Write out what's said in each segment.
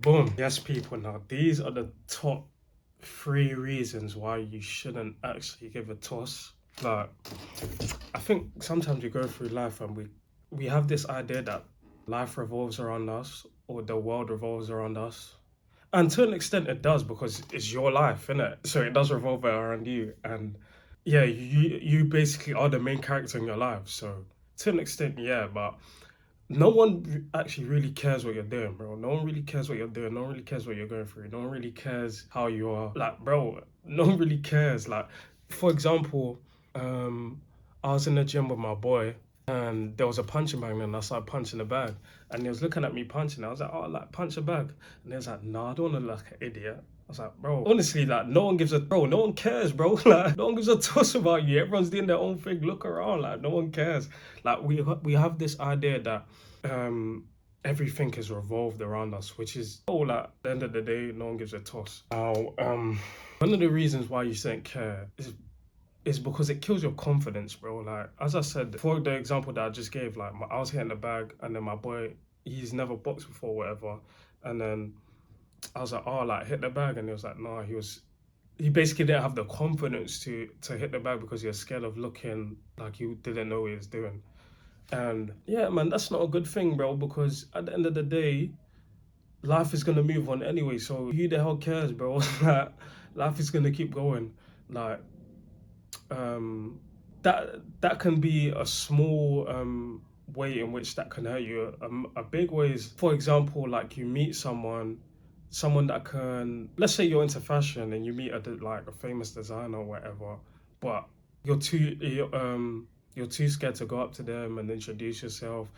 Boom. Yes, people. Now, these are the top 3 reasons why you shouldn't actually give a toss. Like, I think sometimes we go through life and we have this idea that life revolves around us or the world revolves around us. And to an extent, it does because it's your life, innit? So it does revolve around you. And yeah, you basically are the main character in your life. So to an extent, yeah, but no one actually really cares what you're doing, bro. No one really cares what you're doing. No one really cares what you're going through. No one really cares how you are. Like, bro, no one really cares. Like, for example, um, I was in the gym with my boy and there was a punching bag and I started punching the bag. And he was looking at me punching. I was like, oh, like, punch a bag. And he was like, no, I don't want to look like an idiot. I was like, bro, honestly, like, no one gives a, bro, no one cares, bro. Like, no one gives a toss about you. Everyone's doing their own thing. Look around, like, no one cares. Like, we have this idea that um, everything is revolved around us, which is all at the end of the day, no one gives a toss. Now, one of the reasons why you shouldn't care is because it kills your confidence, bro. Like, as I said, for the example that I just gave, like, I was hitting the bag, and then my boy, he's never boxed before, whatever, and then I was like, oh, like, hit the bag, and he was like, no, he basically didn't have the confidence to hit the bag because he was scared of looking like he didn't know what he was doing. And yeah, man, that's not a good thing, bro, because at the end of the day, life is gonna move on anyway. So who the hell cares, bro? Like, life is gonna keep going. Like, um, that can be a small way in which that can hurt you. A big way is, for example, like you meet someone that can, let's say you're into fashion and you meet like a famous designer or whatever, but you're too scared to go up to them and introduce yourself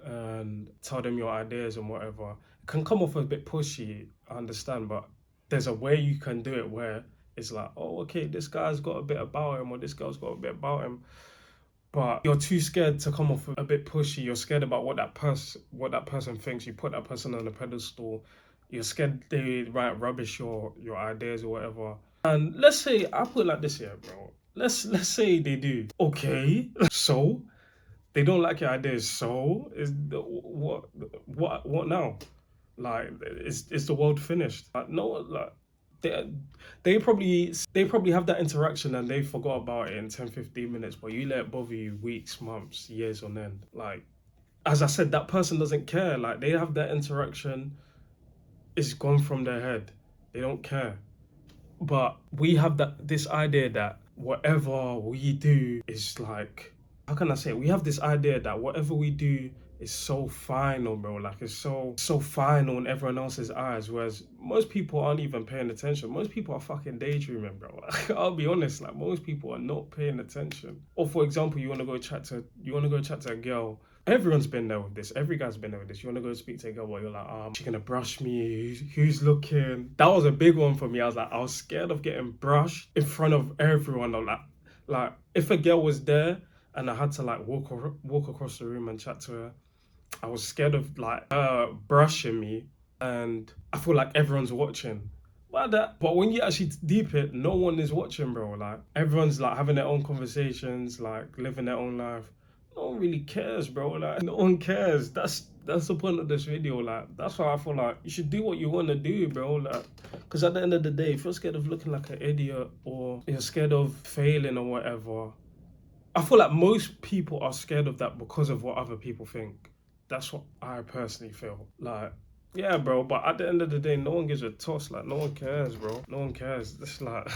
and tell them your ideas and whatever. It can come off a bit pushy, I understand, but there's a way you can do it where it's like, oh, okay, this guy's got a bit about him or this girl's got a bit about him, but you're too scared to come off a bit pushy. You're scared about what that person thinks. You put that person on a pedestal. You're scared they write rubbish your ideas or whatever. And let's say I put it like this here, bro. Let's say they do. Okay, so they don't like your ideas. So what now? Like, is the world finished? Like, no, like they they probably have that interaction and they forgot about it in 10-15 minutes, but you let it bother you weeks, months, years on end. Like, as I said, that person doesn't care. Like, they have that interaction, it's gone from their head. They don't care. But we have this idea that whatever we do is like, how can I say it? We have this idea that whatever we do is so final, bro. Like, it's so final in everyone else's eyes. Whereas most people aren't even paying attention. Most people are fucking daydreaming, bro. I'll be honest, like most people are not paying attention. Or for example, you wanna go chat to a girl. Everyone's been there with this. Every guy's been there with this. You want to go speak to a girl, but you're like, she's gonna brush me. Who's looking? That was a big one for me. I was scared of getting brushed in front of everyone. I'm like if a girl was there and I had to like walk across the room and chat to her, I was scared of like her brushing me, and I feel like everyone's watching. But when you actually deep it, no one is watching, bro. Like, everyone's like having their own conversations, like living their own life. No one really cares, bro. Like, no one cares. That's the point of this video. Like, that's why I feel like you should do what you want to do, bro. Like, because at the end of the day, if you're scared of looking like an idiot or you're scared of failing or whatever, I feel like most people are scared of that because of what other people think. That's what I personally feel. Like, yeah, bro, but at the end of the day, no one gives a toss. Like, no one cares, bro. No one cares. It's like,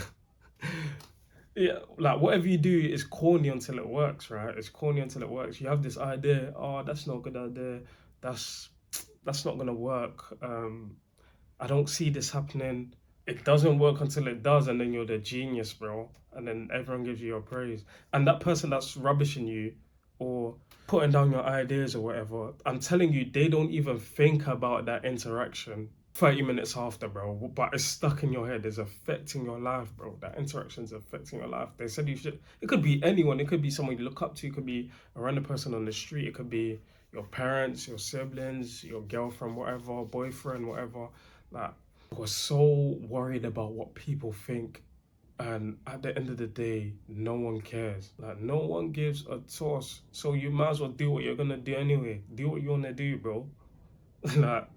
yeah, like whatever you do is corny until it works, right? It's corny until it works. You have this idea, oh, that's not a good idea. That's that's not gonna work. I don't see this happening. It doesn't work until it does, and then you're the genius, bro. And then everyone gives you your praise. And that person that's rubbishing you or putting down your ideas or whatever, I'm telling you, they don't even think about that interaction 30 minutes after, bro. But it's stuck in your head. It's affecting your life, bro. That interaction's affecting your life. They said you should, it could be anyone. It could be someone you look up to. It could be a random person on the street. It could be your parents, your siblings, your girlfriend, whatever, boyfriend, whatever. Like, we're so worried about what people think, and at the end of the day, no one cares. Like, no one gives a toss. So you might as well do what you're gonna do anyway. Do what you wanna do, bro. Like,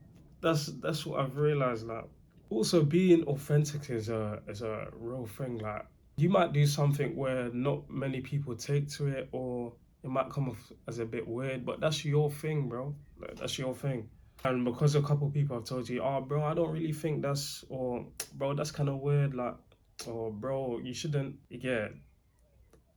that's what I've realized. Like, also being authentic is a real thing. Like, you might do something where not many people take to it, or it might come off as a bit weird, but that's your thing, bro. Like, that's your thing. And because a couple people have told you, oh, bro, I don't really think that's, or bro, that's kind of weird, like, or bro, you shouldn't. Yeah,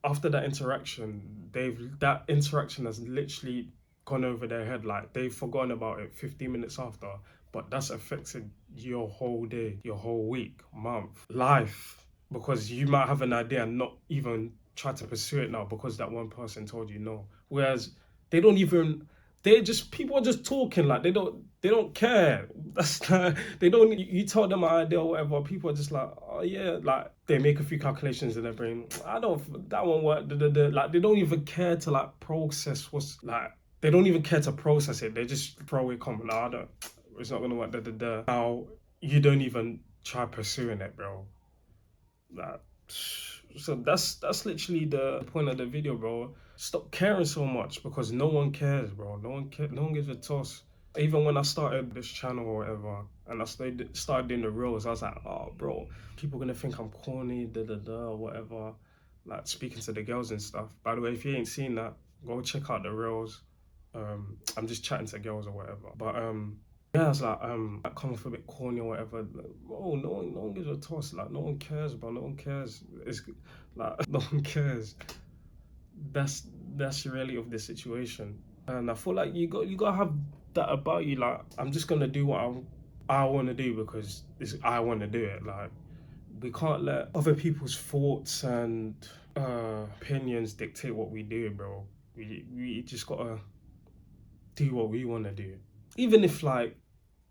after that interaction, that interaction has literally gone over their head. Like, they've forgotten about it 15 minutes after, but that's affected your whole day, your whole week, month, life, because you might have an idea and not even try to pursue it now because that one person told you no. Whereas they don't even, they just, people are just talking, like, they don't care. That's like, they don't, you tell them an idea or whatever, people are just like, oh yeah, like, they make a few calculations in their brain. I don't, that one work, like, they don't even care to like process what's like, they don't even care to process it. They just throw it, comment, I don't, it's not gonna work, Now, you don't even try pursuing it, bro. Like, so that's literally the point of the video, bro. Stop caring so much, because no one cares, bro. No one gives a toss. Even when I started this channel or whatever, and I started doing the reels, I was like, oh, bro, people gonna think I'm corny, or whatever. Like, speaking to the girls and stuff. By the way, if you ain't seen that, go check out the reels. I'm just chatting to girls or whatever. But yeah, it's like that come off a bit corny or whatever. Like, bro, no one gives a toss. Like, no one cares, bro. No one cares. It's like, no one cares. That's that's the reality of the situation. And I feel like you gotta have that about you. Like, I'm just gonna do what I want to do because I want to do it. Like, we can't let other people's thoughts and opinions dictate what we do, bro. We just gotta do what we want to do. Even if, like,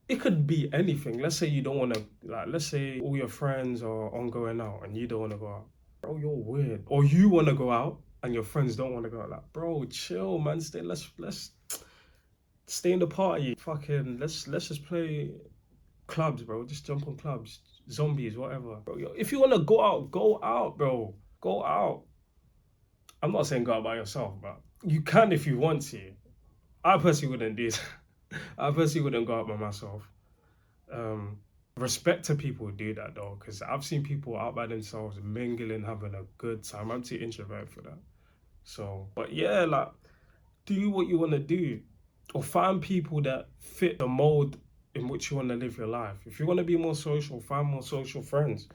it could be anything. Let's say you don't want to, like, let's say all your friends are on going out and you don't want to go out. Bro, you're weird. Or you want to go out and your friends don't want to go out. Like, bro, chill, man. Let's stay in the party. Fucking, let's just play clubs, bro. Just jump on clubs, zombies, whatever. Bro, if you want to go out, bro. Go out. I'm not saying go out by yourself, but you can if you want to. I personally wouldn't do that. I personally wouldn't go out by myself. Respect to people who do that though, because I've seen people out by themselves mingling, having a good time. I'm too introverted for that. So, but yeah, like, do what you want to do, or find people that fit the mold in which you want to live your life. If you want to be more social, find more social friends.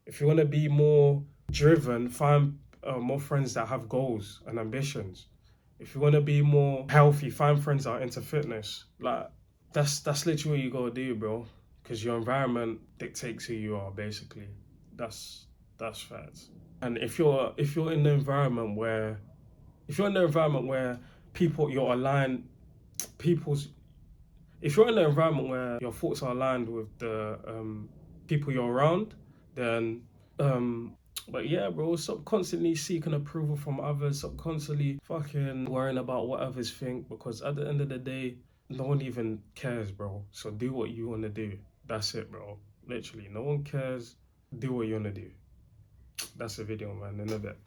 If you want to be more driven, find more friends that have goals and ambitions. If you want to be more healthy, find friends that are into fitness. Like, that's literally what you gotta do, bro. Because your environment dictates who you are, basically. That's facts. And if you're in the environment where people you're aligned, people's if you're in an environment where your thoughts are aligned with the people you're around, then but yeah, bro, stop constantly seeking approval from others, stop constantly fucking worrying about what others think, because at the end of the day, no one even cares, bro. So do what you want to do. That's it, bro. Literally, no one cares. Do what you want to do. That's the video, man. In a bit.